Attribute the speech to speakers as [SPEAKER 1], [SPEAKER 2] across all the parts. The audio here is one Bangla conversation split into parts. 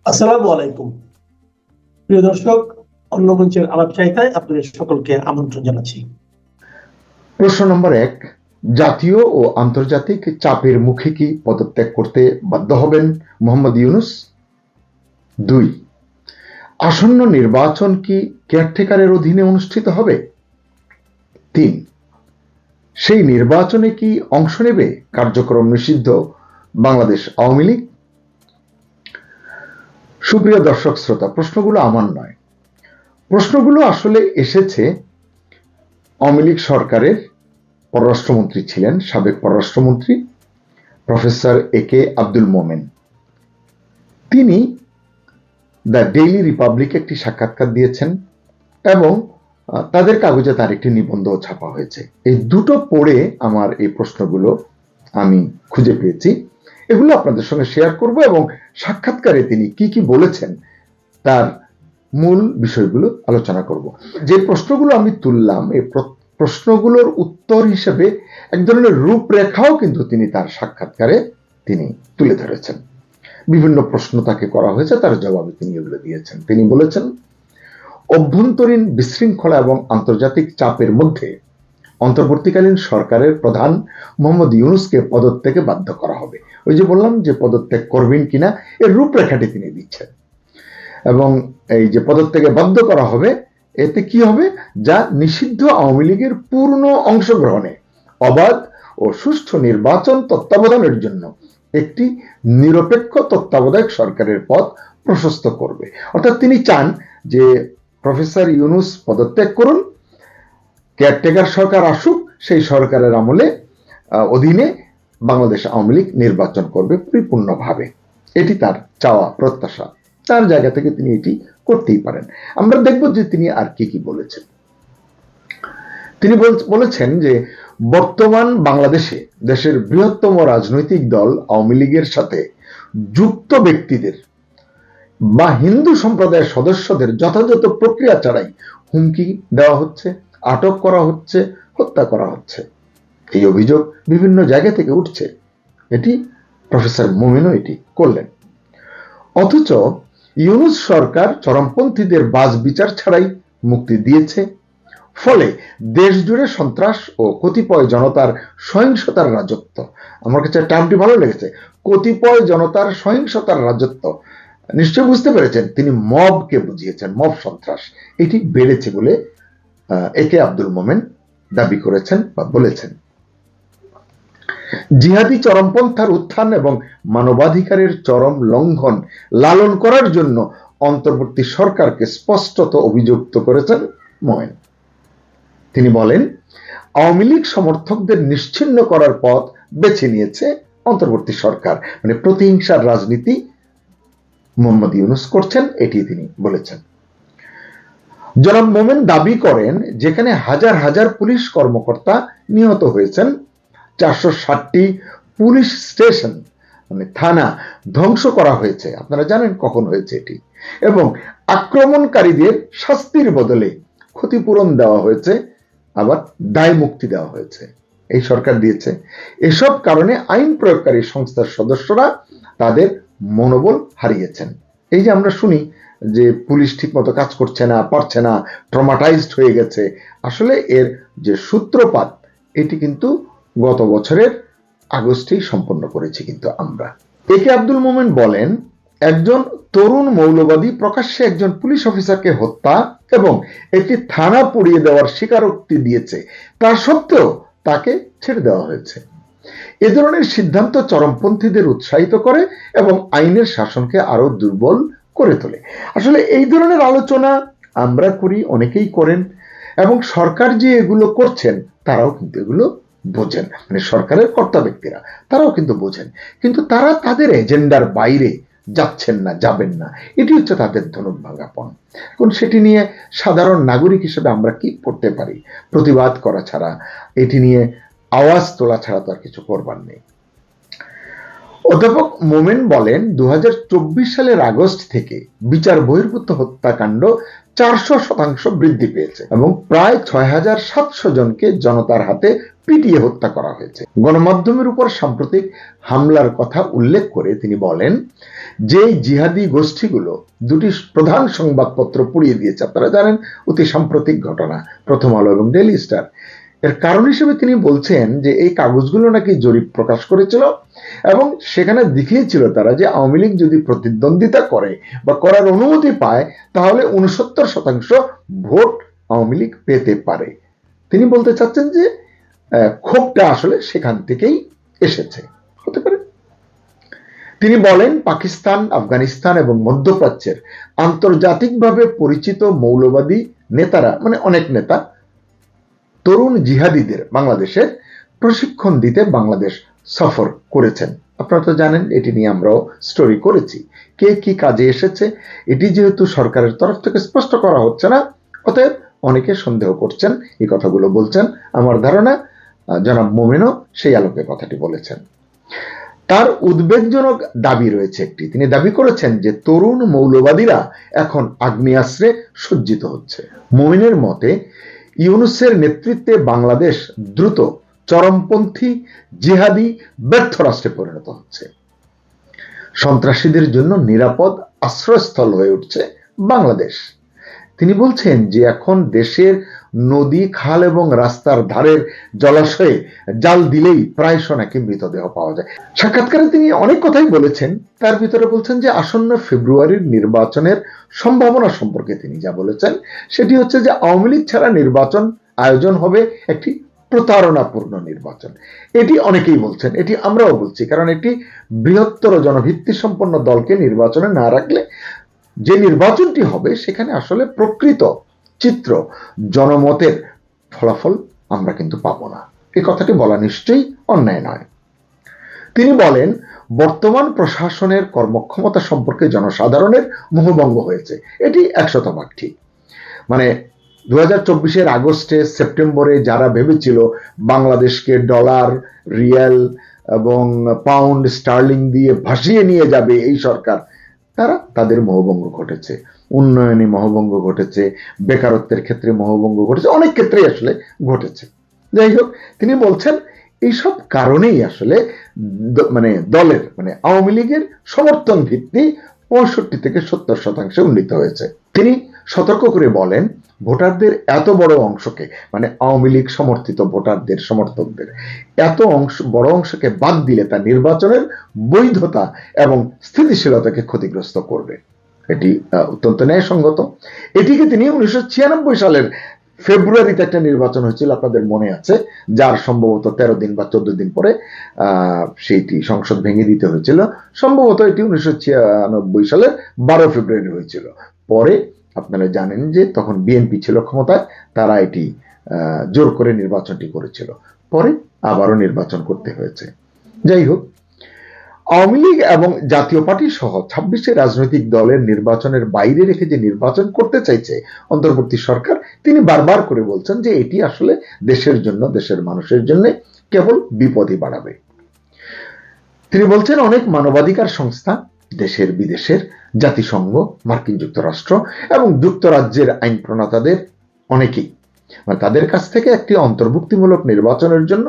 [SPEAKER 1] আসসালামু আলাইকুম। প্রিয় দর্শক, অন্য মঞ্চের আলাপ চাইতায় আপনাদের সকলকে আমন্ত্রণ জানাচ্ছি।
[SPEAKER 2] প্রশ্ন নম্বর ১, জাতীয় ও আন্তর্জাতিক চাপের মুখে কি পদত্যাগ করতে বাধ্য হবেন মোহাম্মদ ইউনূস? ২, আসন্ন নির্বাচন কি কেয়ারটেকারের অধীনে অনুষ্ঠিত হবে? ৩, সেই নির্বাচনে কি অংশ নেবে কার্যক্রম নিষিদ্ধ বাংলাদেশ আওয়ামী লীগ? সুপ্রিয় দর্শক শ্রোতা, প্রশ্নগুলো আমার নয়, প্রশ্নগুলো আসলে এসেছে আওয়ামী লীগ সরকারের পররাষ্ট্রমন্ত্রী ছিলেন সাবেক পররাষ্ট্রমন্ত্রী প্রফেসর একে আব্দুল মোমেন। তিনি দ্য ডেইলি রিপাবলিকে একটি সাক্ষাৎকার দিয়েছেন এবং তাদের কাগজে তার একটি নিবন্ধ ছাপা হয়েছে। এই দুটো পড়ে আমার এই প্রশ্নগুলো আমি খুঁজে পেয়েছি, এগুলো আপনাদের সঙ্গে শেয়ার করব এবং সাক্ষাৎকারে তিনি কি কি বলেছেন তার মূল বিষয়গুলো আলোচনা করব। যে প্রশ্নগুলো আমি তুললাম, এই প্রশ্নগুলোর উত্তর হিসেবে এক ধরনের রূপরেখাও কিন্তু তিনি তার সাক্ষাৎকারে তিনি তুলে ধরেছেন। বিভিন্ন প্রশ্ন তাকে করা হয়েছে, তার জবাবে তিনি এগুলো দিয়েছেন। তিনি বলেছেন, অভ্যন্তরীণ বিশৃঙ্খলা এবং আন্তর্জাতিক চাপের মধ্যে অন্তর্বর্তীকালীন সরকারের প্রধান মোহাম্মদ ইউনূসকে পদত্যাগে বাধ্য করা হবে। ওই যে বললাম যে পদত্যাগ করবেন কিনা এর রূপরেখাটি তিনি দিচ্ছেন, এবং এই যে পদত্যাগে বাধ্য করা হবে এতে কি হবে, যা নিষিদ্ধ আওয়ামী লীগের পূর্ণ অংশগ্রহণে অবাধ ও সুষ্ঠু নির্বাচন তত্ত্বাবধানের জন্য একটি নিরপেক্ষ তত্ত্বাবধায়ক সরকারের পথ প্রশস্ত করবে। অর্থাৎ তিনি চান যে প্রফেসর ইউনূস পদত্যাগ করুন, কেয়ারটেকার সরকার আসুক, সেই সরকারের আমলে অধীনে বাংলাদেশ আওয়ামী লীগ নির্বাচন করবে পরিপূর্ণভাবে। এটি তার চাওয়া প্রত্যাশা, তার জায়গা থেকে তিনি এটি করতেই পারেন। আমরা দেখব যে তিনি আর কি কি বলেছেন। তিনি বলেছেন যে বর্তমান বাংলাদেশে দেশের বৃহত্তম রাজনৈতিক দল আওয়ামী লীগের সাথে যুক্ত ব্যক্তিদের বা হিন্দু সম্প্রদায়ের সদস্যদের যথাযথ প্রক্রিয়া ছাড়াই হুমকি দেওয়া হচ্ছে, আটক করা হচ্ছে, হত্যা করা হচ্ছে। এই অভিযোগ বিভিন্ন জায়গা থেকে উঠছে। এটি প্রফেসর মোমেনও এটি করলেন। অথচ ইউনূস সরকার চরমপন্থীদের বাজ বিচার ছাড়াই মুক্তি দিয়েছে, ফলে দেশ জুড়ে সন্ত্রাস ও কতিপয় জনতার সহিংসতার রাজত্ব, আমার কাছে টার্মটি ভালো লেগেছে, কতিপয় জনতার সহিংসতার রাজত্ব, নিশ্চয় বুঝতে পেরেছেন তিনি মবকে বুঝিয়েছেন, মব সন্ত্রাস, এটি বেড়েছে বলে একে আব্দুল মোমেন দাবি করেছেন বা বলেছেন। জিহাদি চরমপন্থার উত্থান এবং মানবাধিকারের চরম লঙ্ঘন লালন করার জন্য অন্তর্বর্তী সরকারকে স্পষ্টত অভিযুক্ত করেছেন মোমেন। তিনি বলেন, আওয়ামী লীগ সমর্থকদের নিশ্চিহ্ন করার পথ বেছে নিয়েছে অন্তর্বর্তী সরকার, মানে প্রতিহিংসার রাজনীতি মোহাম্মদ ইউনূস করছেন, এটি তিনি বলেছেন। জনাব মোমেন দাবি করেন, যেখানে হাজার হাজার পুলিশ কর্মকর্তা নিহত হয়েছেন, 460টি পুলিশ স্টেশন মানে থানা ধ্বংস করা হয়েছে, আপনারা জানেন কখন হয়েছে এটি, এবং আক্রমণকারীদের শাস্তির বদলে ক্ষতিপূরণ দেওয়া হয়েছে, আবার দায় মুক্তি দেওয়া হয়েছে, এই সরকার দিয়েছে। এসব কারণে আইন প্রয়োগকারী সংস্থার সদস্যরা তাদের মনোবল হারিয়েছেন। এই যে আমরা শুনি যে পুলিশ ঠিকমতো কাজ করছে না, পারছে না, ট্রমাটাইজড হয়ে গেছে, আসলে এর যে সূত্রপাত এটি কিন্তু গত বছরের আগস্টেই সম্পন্ন করেছি কিন্তু আমরা। একে আব্দুল মোমেন বলেন, একজন তরুণ মৌলবাদী প্রকাশ্যে একজন পুলিশ অফিসারকে হত্যা এবং একটি থানা পুড়িয়ে দেওয়ার স্বীকারোক্তি দিয়েছে, তা সত্ত্বেও তাকে ছেড়ে দেওয়া হয়েছে। এ ধরনের সিদ্ধান্ত চরমপন্থীদের উৎসাহিত করে এবং আইনের শাসনকে আরো দুর্বল করে তোলে। আসলে এই ধরনের আলোচনা আমরা করি, অনেকেই করেন, এবং সরকার যে এগুলো করছেন তারাও কিন্তু এগুলো বোঝেন, মানে সরকারের কর্তা ব্যক্তিরা তারাও কিন্তু বোঝেন, কিন্তু তারা তাদের এজেন্ডার বাইরে যাচ্ছেন না, যাবেন না, এটি হচ্ছে তাদের ধনুক ভাঙাপন। এখন সেটি নিয়ে সাধারণ নাগরিক হিসেবে আমরা কি করতে পারি? প্রতিবাদ করা ছাড়া, এটি নিয়ে আওয়াজ তোলা ছাড়া তো আর কিছু করবার নেই। অধ্যাপক মোমেন বলেন, 2024 সালের আগস্ট থেকে বিচার বহির্ভূত হত্যাকাণ্ড 400% বৃদ্ধি পেয়েছে এবং প্রায় 6700 জনকে জনতার হাতে পিটিয়ে হত্যা করা হয়েছে। গণমাধ্যমের উপর সাম্প্রতিক হামলার কথা উল্লেখ করে তিনি বলেন, যে জিহাদি গোষ্ঠীগুলো দুটি প্রধান সংবাদপত্র পুড়িয়ে দিয়েছে, আপনারা জানেন অতি সাম্প্রতিক ঘটনা, প্রথম আলো এবং ডেইলি স্টার। এর কারণ হিসেবে তিনি বলছেন যে এই কাগজগুলো নাকি জরিপ প্রকাশ করেছিল এবং সেখানে দেখিয়েছিল তারা যে আওয়ামী লীগ যদি প্রতিদ্বন্দ্বিতা করে বা করার অনুমতি পায় তাহলে 69% ভোট আওয়ামী লীগ পেতে পারে। তিনি বলতে চাচ্ছেন যে ক্ষোভটা আসলে সেখান থেকেই এসেছে, হতে পারে। তিনি বলেন পাকিস্তান, আফগানিস্তান এবং মধ্যপ্রাচ্যের আন্তর্জাতিকভাবে পরিচিত মৌলবাদী নেতারা, মানে অনেক নেতা, তরুণ জিহাদিদের বাংলাদেশের প্রশিক্ষণ দিতে বাংলাদেশ সফর করেছেন। আপনারা তো জানেন, এটি নিয়ে আমরাও স্টোরি করেছি। কে কি কাজে এসেছে এটি যেহেতু সরকারের তরফ থেকে স্পষ্ট করা হচ্ছে না, অতএব অনেকে সন্দেহ করছেন, এই কথাগুলো বলছেন। আমার ধারণা জনাব মোমেনও সেই আলোকে কথাটি বলেছেন। তার উদ্বেগজনক দাবি রয়েছে একটি, তিনি দাবি করেছেন যে তরুণ মৌলবাদীরা এখন আগ্নেয়াস্ত্রে সজ্জিত হচ্ছে। মোমেনের মতে ইউনূসের নেতৃত্বে বাংলাদেশ দ্রুত চরমপন্থী জিহাদি ব্যর্থ রাষ্ট্রে পরিণত হচ্ছে। সন্ত্রাসীদের জন্য নিরাপদ আশ্রয়স্থল হয়ে উঠছে বাংলাদেশ। তিনি বলছেন যে এখন দেশের নদী, খাল এবং রাস্তার ধারের জলাশয়ে জাল দিলেই প্রায়শ নাকি মৃতদেহ পাওয়া যায়। সাক্ষাৎকারে তিনি অনেক কথাই বলেছেন, তার ভিতরে বলছেন যে আসন্ন ফেব্রুয়ারির নির্বাচনের সম্ভাবনা সম্পর্কে তিনি যা বলেছেন সেটি হচ্ছে যে আওয়ামী লীগ ছাড়া নির্বাচন আয়োজন হবে একটি প্রতারণাপূর্ণ নির্বাচন। এটি অনেকেই বলছেন, এটি আমরাও বলছি, কারণ এটি বৃহত্তর জনভিত্তি সম্পন্ন দলকে নির্বাচনে না রাখলে যে নির্বাচনটি হবে সেখানে আসলে প্রকৃত চিত্র, জনমতের ফলাফল আমরা কিন্তু পাবো না। এই কথাটি বলা নিশ্চয়ই অন্যায় নয়। তিনি বলেন বর্তমান প্রশাসনের কর্মক্ষমতা সম্পর্কে জনসাধারণের মোহভঙ্গ হয়েছে, এটি 100% ঠিক। মানে 2024-এর আগস্টে, সেপ্টেম্বরে যারা ভেবেছিল বাংলাদেশকে ডলার, রিয়াল এবং পাউন্ড স্টার্লিং দিয়ে ভাসিয়ে নিয়ে যাবে এই সরকার, তাদের মোহভঙ্গ ঘটেছে। উন্নয়নে মোহভঙ্গ ঘটেছে, বেকারত্বের ক্ষেত্রে মোহভঙ্গ ঘটেছে, অনেক ক্ষেত্রেই আসলে ঘটেছে। যাই হোক, তিনি বলছেন এইসব কারণেই আসলে দলের আওয়ামী লীগের সমর্থন ভিত্তি 65 থেকে 70% উন্নীত হয়েছে। তিনি সতর্ক করে বলেন ভোটারদের এত বড় অংশকে, আওয়ামী লীগ সমর্থিত ভোটারদের, সমর্থকদের এত বড় অংশকে বাদ দিলে তা নির্বাচনের বৈধতা এবং স্থিতিশীলতাকে ক্ষতিগ্রস্ত করবে। এটি অত্যন্ত ন্যায়সঙ্গত। এটিকে তিনি 1996 সালের ফেব্রুয়ারিতে একটা নির্বাচন হয়েছিল, আপনাদের মনে আছে, যার সম্ভবত 13 দিন বা 14 দিন পরে সেইটি সংসদ ভেঙে দিতে হয়েছিল। সম্ভবত এটি 1996 সালের 12 ফেব্রুয়ারি হয়েছিল। পরে আপনারা জানেন যে তখন বিএনপি ছিল ক্ষমতায়, তারা এটি জোর করে নির্বাচনটি করেছিল, পরে আবারও নির্বাচন করতে হয়েছে। যাই হোক, আওয়ামী লীগ এবং জাতীয় পার্টি সহ 26 রাজনৈতিক দলের নির্বাচনের বাইরে রেখে যে নির্বাচন করতে চাইছে অন্তর্বর্তী সরকার, তিনি বারবার করে বলছেন যে এটি আসলে দেশের জন্য, দেশের মানুষের জন্য কেবল বিপদই বাড়াবে। তিনি বলছেন অনেক মানবাধিকার সংস্থা, দেশের বিদেশের, জাতিসংঘ, মার্কিন যুক্তরাষ্ট্র এবং যুক্তরাজ্যের আইন প্রণেতাদের অনেকেই তাদের কাছ থেকে একটি অন্তর্ভুক্তিমূলক নির্বাচনের জন্য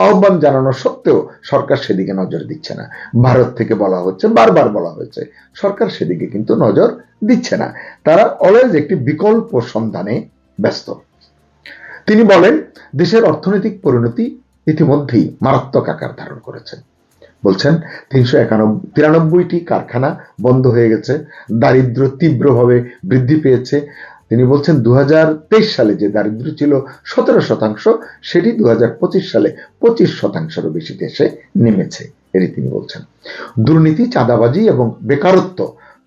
[SPEAKER 2] আহ্বান জানানো সত্ত্বেও সরকার সেদিকে নজর দিচ্ছে না। ভারত থেকে বলা হচ্ছে, বারবার বলা হয়েছে, সরকার সেদিকে কিন্তু নজর দিচ্ছে না। তারা অলওয়েজ একটি বিকল্প সন্ধানে ব্যস্ত। তিনি বলেন দেশের অর্থনৈতিক পরিণতি ইতিমধ্যেই মারাত্মক আকার ধারণ করেছে। বলছেন 393টি কারখানা বন্ধ হয়ে গেছে, দারিদ্র তীব্রভাবে বৃদ্ধি পেয়েছে। তিনি বলছেন 2023 সালে যে দারিদ্র ছিল 17%, সেটি 2025 সালে 25%-এরও বেশি দেশে নেমেছে, এটি তিনি বলছেন। দুর্নীতি, চাঁদাবাজি এবং বেকারত্ব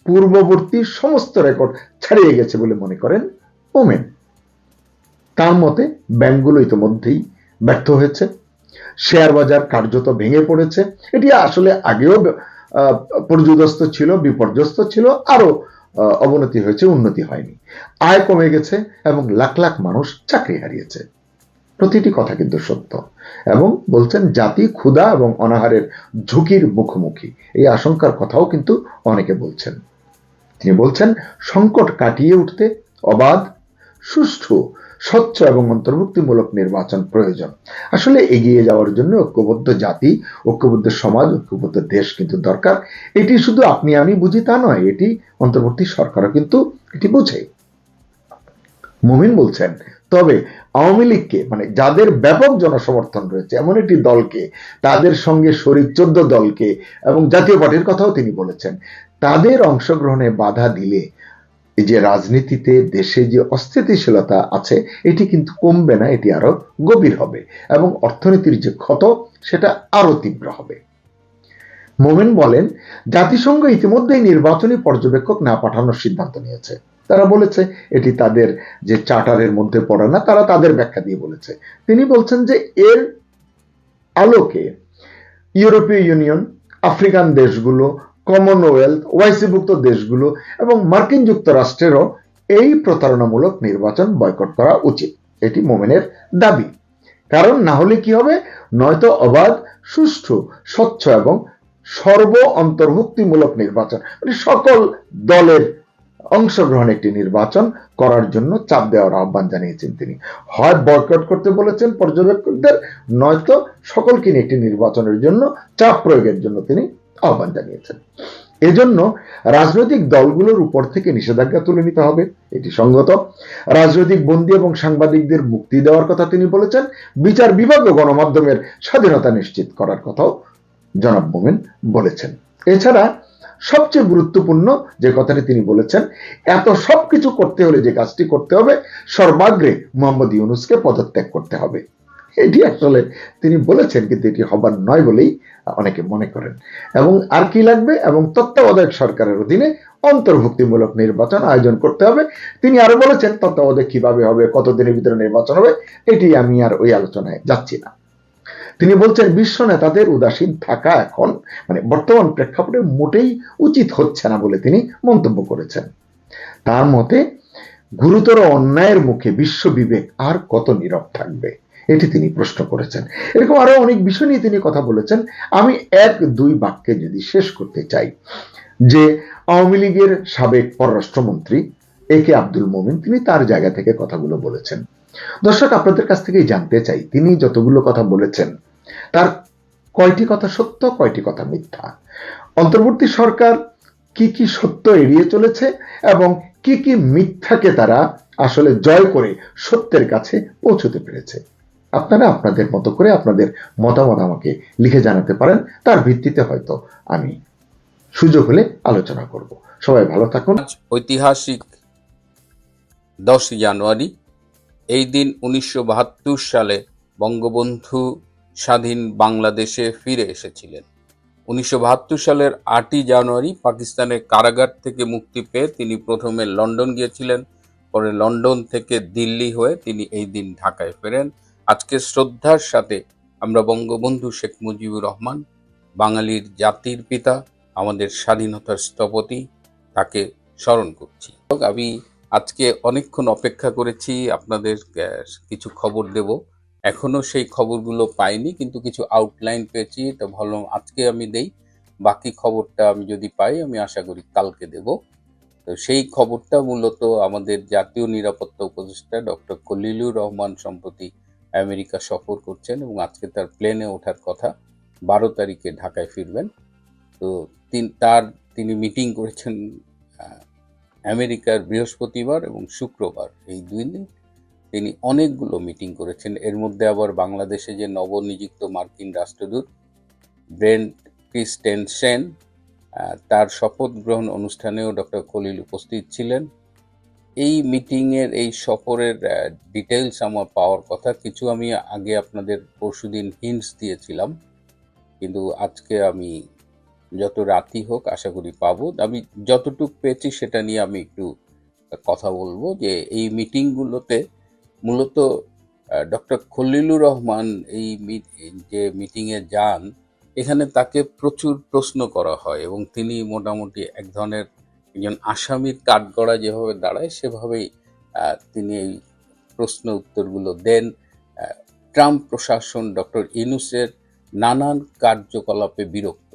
[SPEAKER 2] পূর্ববর্তী সমস্ত রেকর্ড ছাড়িয়ে গেছে বলে মনে করেন মোমেন। তার মতে ব্যাংকগুলো ইতিমধ্যেই ব্যর্থ হয়েছে, শেয়ার বাজার কার্যত ভেঙে পড়েছে, এটি আসলে আগেও পর্যুদস্ত ছিল, বিপর্যস্ত ছিল, আরো অবনতি হয়েছে, উন্নতি হয়নি। আয় কমে গেছে এবং লাখ লাখ মানুষ চাকরি হারিয়েছে। প্রতিটি কথা কিন্তু সত্য। এবং বলছেন জাতি ক্ষুধা এবং অনাহারের ঝুঁকির মুখোমুখি, এই আশঙ্কার কথাও কিন্তু অনেকে বলছেন। তিনি বলছেন সংকট কাটিয়ে উঠতে অবাধ, সুষ্ঠু, স্বচ্ছ এবং অন্তর্ভুক্তিমূলক নির্বাচন প্রয়োজন। আসলে এগিয়ে যাওয়ার জন্য ঐক্যবদ্ধ জাতি, ঐক্যবদ্ধ সমাজ, ঐক্যবদ্ধ দেশ কিন্তু দরকার। এটি শুধু আপনি আমি বুঝি তা নয়, এটি অন্তর্বর্তী সরকারও কিন্তু এটি বোঝে। মুমিন বলছেন, তবে আওয়ামী লীগকে, মানে যাদের ব্যাপক জনসমর্থন রয়েছে এমন একটি দলকে, তাদের সঙ্গে শরিক 14 দলকে এবং জাতীয় পার্টির কথাও তিনি বলেছেন, তাদের অংশগ্রহণে বাধা দিলে এই যে রাজনীতিতে দেশে যে অস্থিতিশীলতা আছে এটি কিন্তু কমবে না, এটি আরো গভীর হবে এবং অর্থনীতির যে ক্ষত সেটা আরো তীব্র হবে। মোমেন বলেন, জাতিসংঘ ইতিমধ্যেই নির্বাচনী পর্যবেক্ষক না পাঠানোর সিদ্ধান্ত নিয়েছে। তারা বলেছে এটি তাদের যে চার্টারের মধ্যে পড়ে না, তারা তাদের ব্যাখ্যা দিয়ে বলেছে। তিনি বলছেন যে এর আলোকে ইউরোপীয় ইউনিয়ন, আফ্রিকান দেশগুলো, কমনওয়েলথ, ওআইসিভুক্ত দেশগুলো এবং মার্কিন যুক্তরাষ্ট্রেরও এই প্রতারণামূলক নির্বাচন বয়কট করা উচিত, এটি মোমেনের দাবি। কারণ না হলে কি হবে, নয়তো অবাধ, সুষ্ঠু, স্বচ্ছ এবং সর্ব অন্তর্ভুক্তিমূলক নির্বাচন, মানে সকল দলের অংশগ্রহণ একটি নির্বাচন করার জন্য চাপ দেওয়ার আহ্বান জানিয়েছেন তিনি। হয় বয়কট করতে বলেছেন পর্যবেক্ষকদের, নয়তো সকলকে নিয়ে একটি নির্বাচনের জন্য চাপ প্রয়োগের জন্য তিনি আহ্বান জানিয়েছেন। এজন্য রাজনৈতিক দলগুলোর উপর থেকে নিষেধাজ্ঞা তুলে নিতে হবে, এটি সঙ্গত। রাজনৈতিক বন্দী এবং সাংবাদিকদের মুক্তি দেওয়ার কথা তিনি বলেছেন। বিচার বিভাগ ও গণমাধ্যমের স্বাধীনতা নিশ্চিত করার কথাও জনাব মোমেন বলেছেন। এছাড়া সবচেয়ে গুরুত্বপূর্ণ যে কথাটি তিনি বলেছেন, এত সবকিছু করতে হলে যে কাজটি করতে হবে, সর্বাগ্রে মোহাম্মদ ইউনূসকে পদত্যাগ করতে হবে। এটি আসলে তিনি বলেছেন, কিন্তু এটি হবার নয় বলেই অনেকে মনে করেন। এবং আর কি লাগবে, এবং তত্ত্বাবধায়ক সরকারের অধীনে অন্তর্ভুক্তিমূলক নির্বাচন আয়োজন করতে হবে। তিনি আরো বলেছেন তত্ত্বাবধায়ক কিভাবে হবে, কতদিনের ভিতরে নির্বাচন হবে, এটি আমি আর ওই আলোচনায় যাচ্ছি না। তিনি বলছেন বিশ্ব নেতাদের উদাসীন থাকা এখন, মানে বর্তমান প্রেক্ষাপটে মোটেই উচিত হচ্ছে না বলে তিনি মন্তব্য করেছেন। তার মতে গুরুতর অন্যায়ের মুখে বিশ্ব বিবেক আর কত নীরব থাকবে, এটি তিনি প্রশ্ন করেছেন। এরকম আরো অনেক বিষয় নিয়ে তিনি কথা বলেছেন। আমি 1-2 বাক্যে যদি শেষ করতে চাই, যে আওয়ামী লীগের সাবেক পররাষ্ট্রমন্ত্রী একে আব্দুল মোমিন, তিনি তার জায়গা থেকে কথাগুলো বলেছেন। দর্শক, আপনাদের কাছ থেকেই জানতে চাই, তিনি যতগুলো কথা বলেছেন তার কয়টি কথা সত্য, কয়টি কথা মিথ্যা? অন্তর্বর্তী সরকার কি কি সত্য এড়িয়ে চলেছে এবং কি কি মিথ্যাকে তারা আসলে জয় করে সত্যের কাছে পৌঁছতে পেরেছে? আপনারা আপনাদের মতো করে আপনাদের মতামত আমাকে লিখে জানাতে পারেন, তার ভিত্তিতে হয়তো আমি সুযোগ হলে আলোচনা করব। সবাই ভালো থাকুন।
[SPEAKER 3] ঐতিহাসিক 10 জানুয়ারি, এই দিন 1972 সালে বঙ্গবন্ধু স্বাধীন বাংলাদেশে ফিরে এসেছিলেন। 1972 সালের 8 জানুয়ারি পাকিস্তানের কারাগার থেকে মুক্তি পেয়ে তিনি প্রথমে লন্ডন গিয়েছিলেন, পরে লন্ডন থেকে দিল্লি হয়ে তিনি এই দিন ঢাকায় ফেরেন। আজকে শ্রদ্ধার সাথে আমরা বঙ্গবন্ধু শেখ মুজিবুর রহমান, বাঙালির জাতির পিতা, আমাদের স্বাধীনতার স্থপতি, তাকে স্মরণ করছি। আমি আজকে অনেকক্ষণ অপেক্ষা করেছি আপনাদের কিছু খবর দেব, এখনো সেই খবরগুলো পাইনি, কিন্তু কিছু আউটলাইন পেয়েছি, তো ভাবলাম আজকে আমি দেই। বাকি খবরটা আমি যদি পাই আমি আশা করি কালকে দেব। তো সেই খবরটা মূলত আমাদের জাতীয় নিরাপত্তা উপদেষ্টা ডক্টর খলিলুর রহমান সম্প্রতি আমেরিকা সফর করছেন এবং আজকে তার প্লেনে ওঠার কথা, 12 তারিখে ঢাকায় ফিরবেন। তো তিনি মিটিং করেছেন আমেরিকার বৃহস্পতিবার এবং শুক্রবার, এই 2 দিন তিনি অনেকগুলো মিটিং করেছেন। এর মধ্যে আবার বাংলাদেশে যে নবনিযুক্ত মার্কিন রাষ্ট্রদূত ব্রেন্ট ক্রিস্টেনসেন, তার শপথ গ্রহণ অনুষ্ঠানেও ডক্টর খলিল উপস্থিত ছিলেন। এই মিটিংয়ের, এই সফরের ডিটেলস আমার পাওয়ার কথা, কিছু আমি আগে আপনাদের পরশুদিন হিন্টস দিয়েছিলাম, কিন্তু আজকে আমি যত রাতই হোক আশা করি পাবো। আমি যতটুকু পেয়েছি সেটা নিয়ে আমি একটু কথা বলবো। যে এই মিটিংগুলোতে মূলত ডক্টর খলিলুর রহমান যে মিটিংয়ে যান, এখানে তাকে প্রচুর প্রশ্ন করা হয় এবং তিনি মোটামুটি এক ধরনের একজন আসামির কাঠগড়া যেভাবে দাঁড়ায় সেভাবেই তিনি এই প্রশ্ন উত্তরগুলো দেন। ট্রাম্প প্রশাসন ডক্টর ইউনূসের নানান কার্যকলাপে বিরক্ত।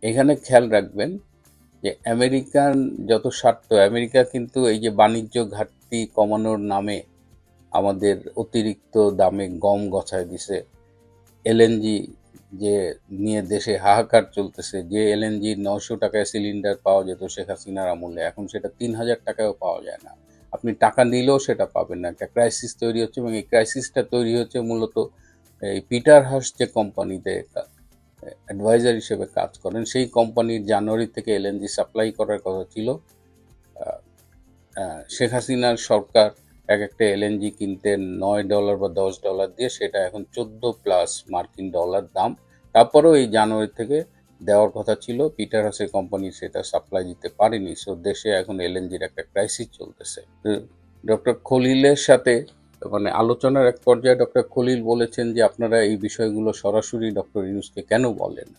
[SPEAKER 3] এখানে খেয়াল রাখবেন যে আমেরিকান যত স্বার্থ, আমেরিকা কিন্তু এই যে বাণিজ্য ঘাটতি এমএসপি কমানোর নামে আমাদের অতিরিক্ত দামে গম গছায় দিছে, এলএনজি যে নিয়ে দেশে হাহাকার চলতেছে, যে এলএনজি 900 টাকায় সিলিন্ডার পাওয়া যেত শেখ হাসিনার আমলে, এখন সেটা 3000 টাকায়ও পাওয়া যায় না। আপনি টাকা নিলেও সেটা পাবেন না। একটা ক্রাইসিস তৈরি হচ্ছে, এবং এই ক্রাইসিসটা তৈরি হচ্ছে মূলত এই পিটার হাস যে কোম্পানিতে অ্যাডভাইজার হিসেবে কাজ করেন, সেই কোম্পানির জানুয়ারি থেকে এলএনজি সাপ্লাই করার কথা ছিল। শেখ হাসিনার সরকার এক একটা এলএনজি কিনতে $9 বা $10 দিয়ে, সেটা এখন 14+ মার্কিন ডলার দাম। তারপরেও এই জানুয়ারি থেকে দেওয়ার কথা ছিল, পিটার হাসের কোম্পানি সেটা সাপ্লাই দিতে পারেনি। সো দেশে এখন এলএনজির একটা ক্রাইসিস চলতেছে। ডক্টর খলিলের সাথে মানে আলোচনার এক পর্যায়ে ডক্টর খলিল বলেছেন যে আপনারা এই বিষয়গুলো সরাসরি ডক্টর ইউনূসকে কেন বলেন।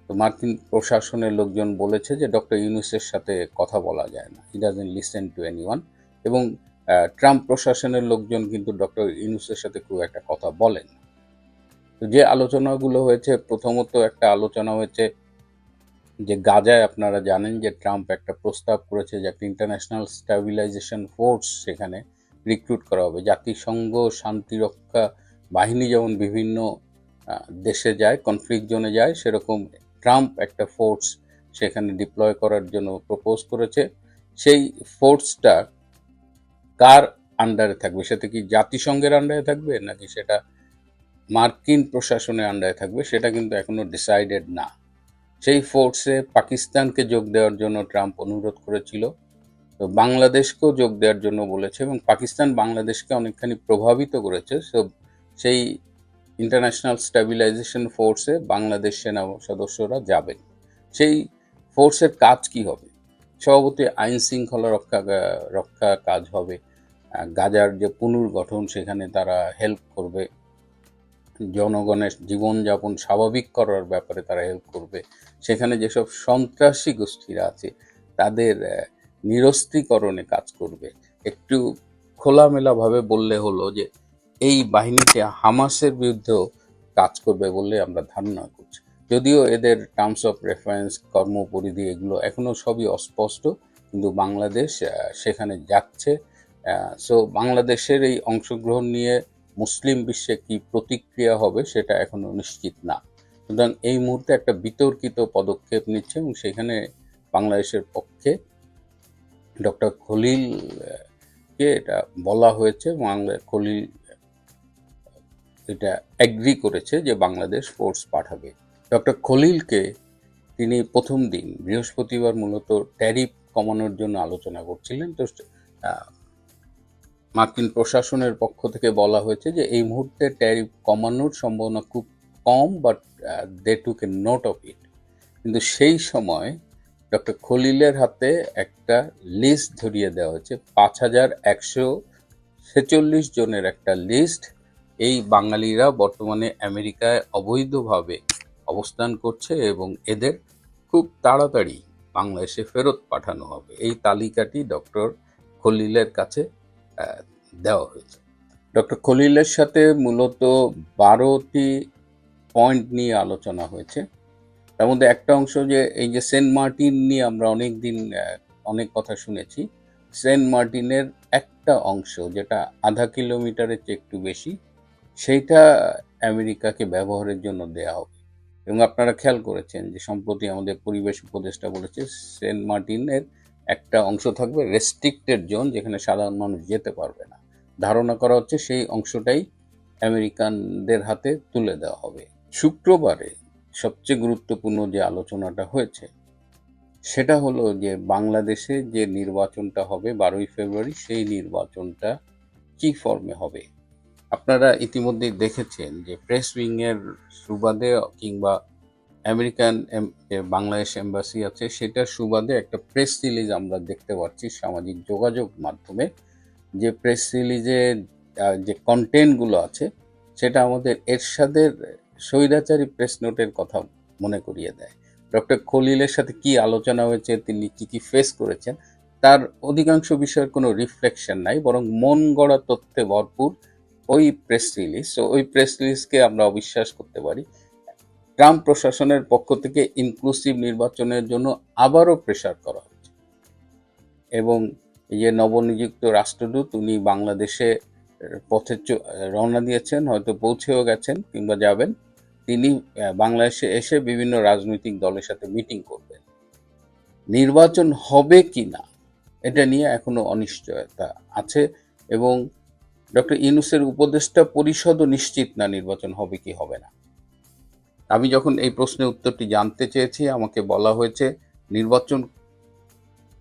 [SPEAKER 3] তো মার্কিন প্রশাসনের লোকজন বলেছে যে ডক্টর ইউনূসের সাথে কথা বলা যায় না, he doesn't listen to anyone. এবং ট্রাম্প প্রশাসনের লোকজন কিন্তু ডক্টর ইউনূসের সাথে খুব একটা কথা বলেন না। তো যে আলোচনাগুলো হয়েছে, প্রথমত একটা আলোচনা হয়েছে যে গাজায় আপনারা জানেন যে ট্রাম্প একটা প্রস্তাব করেছে যে একটা ইন্টারন্যাশনাল স্ট্যাবিলাইজেশন ফোর্স সেখানে রিক্রুট করা হবে। জাতিসংঘ শান্তিরক্ষা বাহিনী যেমন বিভিন্ন দেশে যায়, কনফ্লিক্ট জোনে যায়, সেরকম ট্রাম্প একটা ফোর্স সেখানে ডিপ্লয় করার জন্য প্রপোজ করেছে। সেই ফোর্সটা কার আন্ডারে থাকবে, সেটা কি জাতিসংঘের আন্ডারে থাকবে নাকি সেটা মার্কিন প্রশাসনের আন্ডারে থাকবে, সেটা কিন্তু এখনো ডিসাইডেড না। সেই ফোর্সে পাকিস্তানকে যোগ দেওয়ার জন্য ট্রাম্প অনুরোধ করেছিল, তো বাংলাদেশকেও যোগ দেওয়ার জন্য বলেছে, এবং পাকিস্তান বাংলাদেশকে অনেকখানি প্রভাবিত করেছে। সো সেই ইন্টারন্যাশনাল স্ট্যাবিলাইজেশন ফোর্সে বাংলাদেশ সেনা সদস্যরা যাবেন। সেই ফোর্সের কাজ কি হবে? স্বভাবতই আইন শৃঙ্খলা রক্ষা কাজ হবে, গাজার যে পুনর্গঠন সেখানে তারা হেল্প করবে, জনগণের জীবনযাপন স্বাভাবিক করার ব্যাপারে তারা হেল্প করবে, সেখানে যেসব সন্ত্রাসী গোষ্ঠীরা আছে তাদের নিরস্ত্রীকরণে কাজ করবে। একটু খোলামেলাভাবে বললে হলো যে এই বাহিনীতে হামাসের বিরুদ্ধেও কাজ করবে বলে আমরা ধারণা করছি, যদিও এদের টার্মস অফ রেফারেন্স, কর্মপরিধি এগুলো এখনো সবই অস্পষ্ট, কিন্তু বাংলাদেশ সেখানে যাচ্ছে। সো বাংলাদেশের এই অংশগ্রহণ নিয়ে মুসলিম বিশ্বে কি প্রতিক্রিয়া হবে সেটা এখনো নিশ্চিত না। সুতরাং এই মুহূর্তে একটা বিতর্কিত পদক্ষেপ নিচ্ছে, এবং সেখানে বাংলাদেশের পক্ষে ডক্টর খলিলকে এটা বলা হয়েছে, খলিল এটা এগ্রি করেছে যে বাংলাদেশ ফোর্স পাঠাবে। ডক্টর খলিলকে তিনি প্রথম দিন বৃহস্পতিবার মূলত ট্যারিফ কমানোর জন্য আলোচনা করছিলেন। তো মার্কিন প্রশাসনের পক্ষ থেকে বলা হয়েছে যে এই মুহূর্তে ট্যারিফ কমানোর সম্ভাবনা খুব কম, but they took a note of it. কিন্তু সেই সময় ডক্টর খলিলের হাতে একটা লিস্ট ধরিয়ে দেওয়া হয়েছে, 5146 জনের একটা লিস্ট। এই বাঙালিরা বর্তমানে আমেরিকায় অবৈধভাবে অবস্থান করছে, এবং এদের খুব তাড়াতাড়ি বাংলাদেশে ফেরত পাঠানো হবে। এই তালিকাটি ডক্টর খলিলের কাছে দেওয়া হয়েছে। ডক্টর খলিলের সাথে মূলত 12টি পয়েন্ট নিয়ে আলোচনা হয়েছে। তার মধ্যে একটা অংশ যে এই যে সেন্ট মার্টিন নিয়ে আমরা অনেক কথা শুনেছি। সেন্ট মার্টিনের একটা অংশ যেটা 0.5 কিলোমিটারের চেয়ে একটু বেশি, সেইটা আমেরিকাকে ব্যবহারের জন্য দেয়া হবে। এবং আপনারা খেয়াল করেছেন যে সম্প্রতি আমাদের পরিবেশ উপদেষ্টা বলেছে সেন্ট মার্টিনের একটা অংশ থাকবে রেস্ট্রিক্টেড জোন, যেখানে সাধারণ মানুষ যেতে পারবে না। ধারণা করা হচ্ছে সেই অংশটাই আমেরিকানদের হাতে তুলে দেওয়া হবে। শুক্রবারে সবচেয়ে গুরুত্বপূর্ণ যে আলোচনাটা হয়েছে সেটা হলো যে বাংলাদেশে যে নির্বাচনটা হবে 12ই ফেব্রুয়ারি, সেই নির্বাচনটা কি ফর্মে হবে। আপনারা ইতিমধ্যেই দেখেছেন যে প্রেস উইংয়ের সুবাদে কিংবা আমেরিকান বাংলাদেশ এম্বাসি আছে সেটার সুবাদে একটা প্রেস রিলিজ আমরা দেখতে পাচ্ছি সামাজিক যোগাযোগ মাধ্যমে। যে প্রেস রিলিজে যে কন্টেন্টগুলো আছে সেটা আমাদের এরশাদের স্বৈরাচারী প্রেস নোটের কথা মনে করিয়ে দেয়। ডক্টর খলিলের সাথে কি আলোচনা হয়েছে, তিনি কি ফেস করেছেন, তার অধিকাংশ বিষয়ের কোনো রিফ্লেকশন নাই, বরং মন গড়া তথ্যে ভরপুর ওই প্রেস রিলিজ। ওই প্রেস রিলিজকে আমরা অবিশ্বাস করতে পারি। ট্রাম্প প্রশাসনের পক্ষ থেকে ইনক্লুসিভ নির্বাচনের জন্য আবারও প্রেসার করা হচ্ছে, এবং এই যে নবনিযুক্ত রাষ্ট্রদূত উনি বাংলাদেশে পথে রওনা দিয়েছেন, হয়তো পৌঁছেও গেছেন কিংবা যাবেন। তিনি বাংলাদেশে এসে বিভিন্ন রাজনৈতিক দলের সাথে মিটিং করবেন। নির্বাচন হবে কি না এটা নিয়ে এখনো অনিশ্চয়তা আছে, এবং ডক্টর ইউনূসের উপদেষ্টা পরিষদও নিশ্চিত না নির্বাচন হবে কি হবে না। আমি যখন এই প্রশ্নের উত্তরটি জানতে চেয়েছি, আমাকে বলা হয়েছে নির্বাচন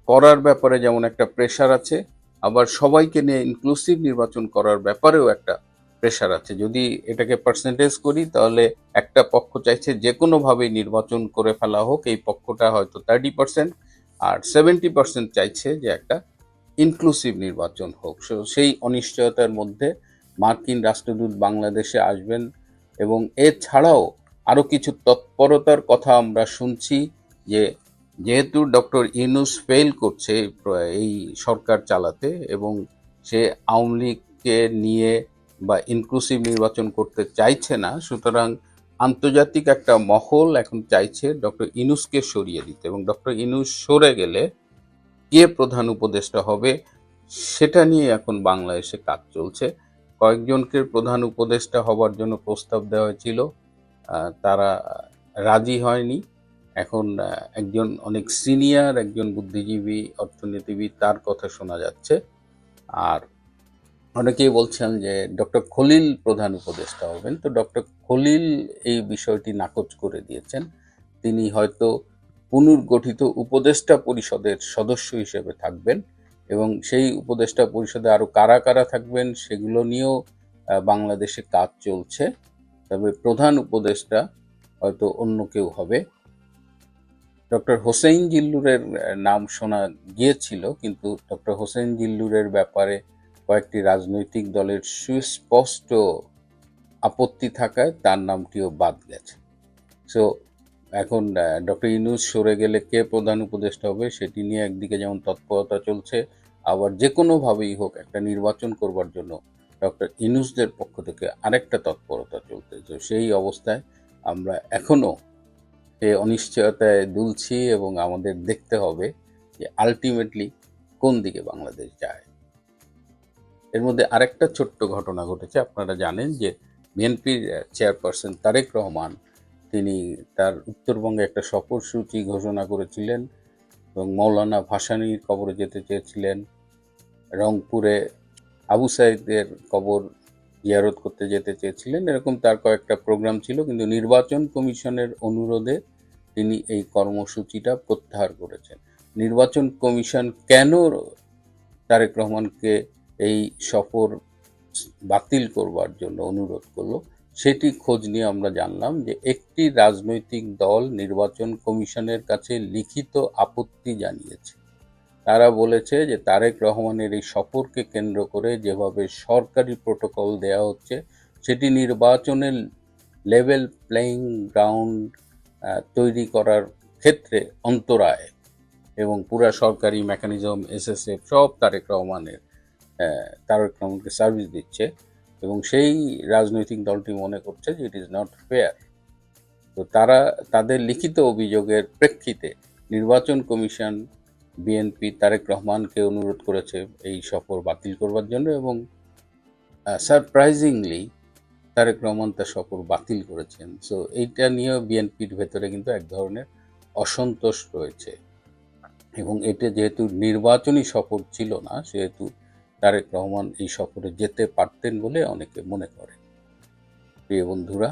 [SPEAKER 3] করার ব্যাপারে যেমন একটা প্রেশার আছে, আবার সবাইকে নিয়ে ইনক্লুসিভ নির্বাচন করার ব্যাপারেও একটা প্রেশার আছে। যদি এটাকে পার্সেন্টেজ করি তাহলে একটা পক্ষ চাইছে যে কোনোভাবেই নির্বাচন করে ফেলা হোক, এই পক্ষটা হয়তো 30%, আর 70% চাইছে যে একটা ইনক্লুসিভ নির্বাচন হোক। সেই অনিশ্চয়তার মধ্যে মার্কিন রাষ্ট্রদূত বাংলাদেশে আসবেন, এবং এছাড়াও আরও কিছু তৎপরতার কথা আমরা শুনছি যে যেহেতু ডক্টর ইউনূস ফেল করছে এই সরকার চালাতে, এবং সে আওয়ামী লীগকে নিয়ে বা ইনক্লুসিভ নির্বাচন করতে চাইছে না, সুতরাং আন্তর্জাতিক একটা মহল এখন চাইছে ডক্টর ইউনূসকে সরিয়ে দিতে, এবং ডক্টর ইউনূস সরে গেলে কে প্রধান উপদেষ্টা হবে সেটা নিয়ে এখন বাংলাদেশে কাজ চলছে। কয়েকজনকে প্রধান উপদেষ্টা হবার জন্য প্রস্তাব দেওয়া হয়েছিল, তারা রাজি হয়নি। এখন একজন অনেক সিনিয়র একজন বুদ্ধিজীবী অর্থনীতিবিদ, তার কথা শোনা যাচ্ছে। আর অনেকেই বলছেন যে ডক্টর খলিল প্রধান উপদেষ্টা হবেন। তো ডক্টর খলিল এই বিষয়টি নাকচ করে দিয়েছেন। তিনি হয়তো পুনর্গঠিত উপদেষ্টা পরিষদের সদস্য হিসেবে থাকবেন, এবং সেই উপদেষ্টা পরিষদে আরো কারা কারা থাকবেন সেগুলো নিয়েও বাংলাদেশে কাজ চলছে। তবে প্রধান উপদেষ্টা হয়তো অন্য কেউ হবে। ডক্টর হোসেইন জিল্লুরের নাম শোনা গিয়েছিল, কিন্তু ডক্টর হোসেইন জিল্লুরের ব্যাপারে কয়েকটি রাজনৈতিক দলের সুস্পষ্ট আপত্তি থাকায় তার নামটিও বাদ গেছে। সো এখন ডক্টর ইউনূস সরে গেলে কে প্রধান উপদেষ্টা হবে সেটি নিয়ে একদিকে যেমন তৎপরতা চলছে, আবার যে কোনোভাবেই হোক একটা নির্বাচন করবার জন্য ডক্টর ইউনূসদের পক্ষ থেকে আরেকটা তৎপরতা চলছে। তো সেই অবস্থায় আমরা এখনো সেই অনিশ্চয়তায় দুলছি, এবং আমাদের দেখতে হবে যে আলটিমেটলি কোন দিকে বাংলাদেশ যায়। এর মধ্যে আরেকটা ছোট্ট ঘটনা ঘটেছে। আপনারা জানেন যে বিএনপির চেয়ারপারসন তারেক রহমান তিনি তার উত্তরবঙ্গে একটা সফরসূচি ঘোষণা করেছিলেন, এবং মৌলানা ভাসানীর কবরে যেতে চেয়েছিলেন, রংপুরে আবু সাইদের কবর জিয়ারত করতে যেতে চেয়েছিলেন। এরকম তার কয়েকটা প্রোগ্রাম ছিল, কিন্তু নির্বাচন কমিশনের অনুরোধে তিনি এই কর্মসূচিটা প্রত্যাহার করেছেন। নির্বাচন কমিশন কেন তারেক রহমানকে এই সফর বাতিল করবার জন্য অনুরোধ করলো সেটি খোঁজ নিয়ে আমরা জানলাম যে একটি রাজনৈতিক দল নির্বাচন কমিশনের কাছে লিখিত আপত্তি জানিয়েছে। তারা বলেছে যে তারেক রহমানের এই সফরকে কেন্দ্র করে যেভাবে সরকারি প্রোটোকল দেয়া হচ্ছে সেটি নির্বাচনের লেভেল প্লেইং গ্রাউন্ড তৈরি করার ক্ষেত্রে অন্তরায়, এবং পুরা সরকারি মেকানিজম এসএসএফ সব তারেক রহমানকে সার্ভিস দিচ্ছে, এবং সেই রাজনৈতিক দলটি মনে করছে যে ইট ইজ নট ফেয়ার। তো তারা তাদের লিখিত অভিযোগের প্রেক্ষিতে নির্বাচন কমিশন বিএনপি তারেক রহমানকে অনুরোধ করেছে এই সফর বাতিল করবার জন্য, এবং সারপ্রাইজিংলি তারেক রহমান তার সফর বাতিল করেছেন। সো এইটা নিয়েও বিএনপির ভেতরে কিন্তু এক ধরনের অসন্তোষ রয়েছে, এবং এটা যেহেতু নির্বাচনী সফর ছিল না সেহেতু তারেক রহমান এই সফরে যেতে পারতেন বলে অনেকে মনে করে। প্রিয় বন্ধুরা,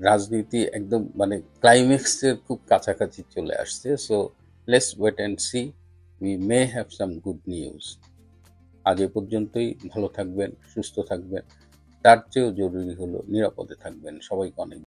[SPEAKER 3] রাজনীতি একদম মানে ক্লাইম্যাক্সের খুব কাছাকাছি চলে আসছে। So let's wait and see, we may have some good news. আজ এ পর্যন্তই। ভালো থাকবেন, সুস্থ থাকবেন, তার চেয়েও জরুরি হলো নিরাপদে থাকবেন। সবাইকে অনেক